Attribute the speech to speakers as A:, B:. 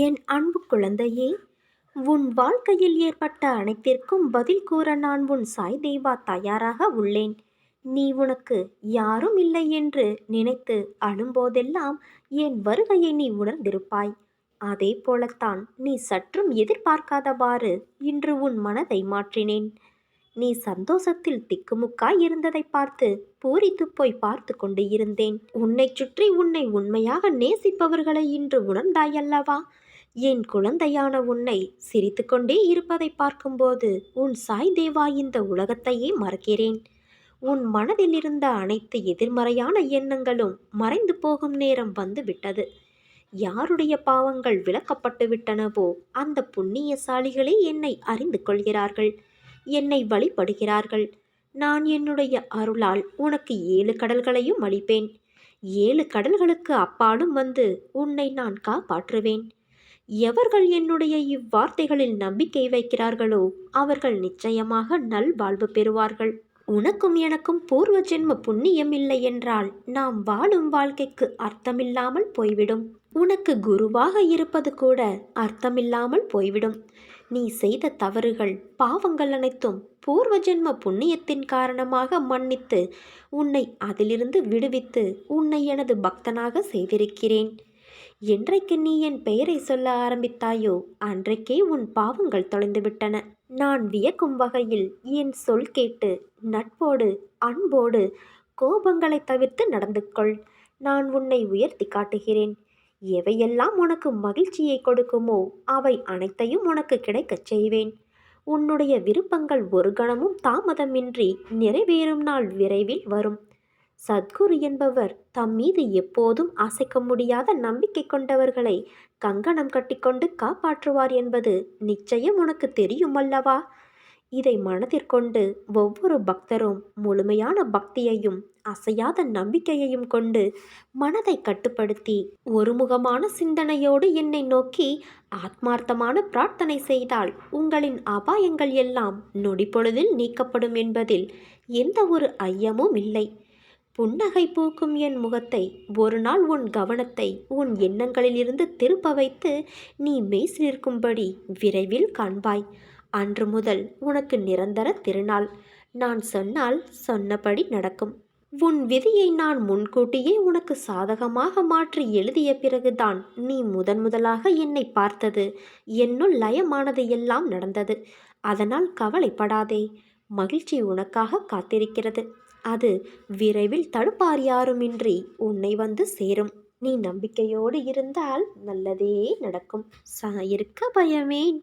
A: என் அன்பு குழந்தையே, உன் வாழ்க்கையில் ஏற்பட்ட அனைத்திற்கும் பதில் கூற நான் உன் சாய் தேவா தயாராக உள்ளேன். நீ உனக்கு யாரும் இல்லை என்று நினைத்து அழும்போதெல்லாம் என் வருகையை நீ உணர்ந்திருப்பாய். அதே போலத்தான் நீ சற்றும் எதிர்பார்க்காதவாறு இன்று உன் மனதை மாற்றினேன். நீ சந்தோஷத்தில் திக்குமுக்காய் இருந்ததை பார்த்து பூரித்து போய் பார்த்து கொண்டு இருந்தேன். உன்னை சுற்றி உன்னை உண்மையாக நேசிப்பவர்களை இன்று உணர்ந்தாயல்லவா? என் குழந்தையான உன்னை சிரித்துக்கொண்டே இருப்பதை பார்க்கும்போது உன் சாய் தேவா இந்த உலகத்தையே மறக்கிறேன். உன் மனதில் இருந்த அனைத்து எதிர்மறையான எண்ணங்களும் மறைந்து போகும் நேரம் வந்து விட்டது. யாருடைய பாவங்கள் விலக்கப்பட்டு விட்டனவோ அந்த புண்ணியசாலிகளே என்னை அறிந்து கொள்கிறார்கள், என்னை வழிபடுகிறார்கள். நான் என்னுடைய அருளால் உனக்கு 7 கடல்களையும் அளிப்பேன். 7 கடல்களுக்கு அப்பாலும் வந்து உன்னை நான் காப்பாற்றுவேன். எவர்கள் என்னுடைய இவ்வார்த்தைகளில் நம்பிக்கை வைக்கிறார்களோ அவர்கள் நிச்சயமாக நல்வாழ்வு பெறுவார்கள். உனக்கும் எனக்கும் பூர்வ ஜென்ம புண்ணியம் இல்லை என்றால் நாம் வாழும் வாழ்க்கைக்கு அர்த்தமில்லாமல் போய்விடும். உனக்கு குருவாக இருப்பது கூட அர்த்தமில்லாமல் போய்விடும். நீ செய்த தவறுகள், பாவங்கள் அனைத்தும் பூர்வ ஜென்ம புண்ணியத்தின் காரணமாக மன்னித்து உன்னை அதிலிருந்து விடுவித்து உன்னை எனது பக்தனாக செய்திருக்கிறேன். என்றைக்கு நீ என் பெயரை சொல்ல ஆரம்பித்தாயோ அன்றைக்கே உன் பாவங்கள் தொலைந்துவிட்டன. நான் வியக்கும் வகையில் என் சொல் கேட்டு நட்போடு அன்போடு கோபங்களை தவிர்த்து நடந்து கொள். நான் உன்னை உயர்த்தி காட்டுகிறேன். எவையெல்லாம் உனக்கு மகிழ்ச்சியை கொடுக்குமோ அவை அனைத்தையும் உனக்கு கிடைக்கச் செய்வேன். உன்னுடைய விருப்பங்கள் ஒரு கணமும் தாமதமின்றி நிறைவேறும் நாள் விரைவில் வரும். சத்குரு என்பவர் தம் மீது எப்போதும் அசைக்க முடியாத நம்பிக்கை கொண்டவர்களை கங்கணம் கட்டிக்கொண்டு காப்பாற்றுவார் என்பது நிச்சயம் உனக்கு தெரியும் அல்லவா? இதை மனதிற்கொண்டு ஒவ்வொரு பக்தரும் முழுமையான பக்தியையும் அசையாத நம்பிக்கையையும் கொண்டு மனதை கட்டுப்படுத்தி ஒருமுகமான சிந்தனையோடு என்னை நோக்கி ஆத்மார்த்தமான பிரார்த்தனை செய்தால் உங்களின் அபாயங்கள் எல்லாம் நொடிப்பொழுதில் நீக்கப்படும் என்பதில் எந்த ஒரு ஐயமும் இல்லை. புன்னகை பூக்கும் என் முகத்தை ஒரு நாள் உன் கவனத்தை உன் எண்ணங்களிலிருந்து திருப்ப வைத்து நீ மெய்சிலிருக்கும்படி விரைவில் காண்பாய். அன்று முதல் உனக்கு நிரந்தர திருநாள். நான் சொன்னால் சொன்னபடி நடக்கும். உன் விதியை நான் முன்கூட்டியே உனக்கு சாதகமாக மாற்றி எழுதிய பிறகுதான் நீ முதலாக என்னை பார்த்தது. என்னுள் லயமானது எல்லாம் நடந்தது. அதனால் கவலைப்படாதே. மகிழ்ச்சி உனக்காக காத்திருக்கிறது. அது விரைவில் தடுப்பார் யாருமின்றி உன்னை வந்து சேரும். நீ நம்பிக்கையோடு இருந்தால் நல்லதே நடக்கும். சாயிருக்க பயமேன்.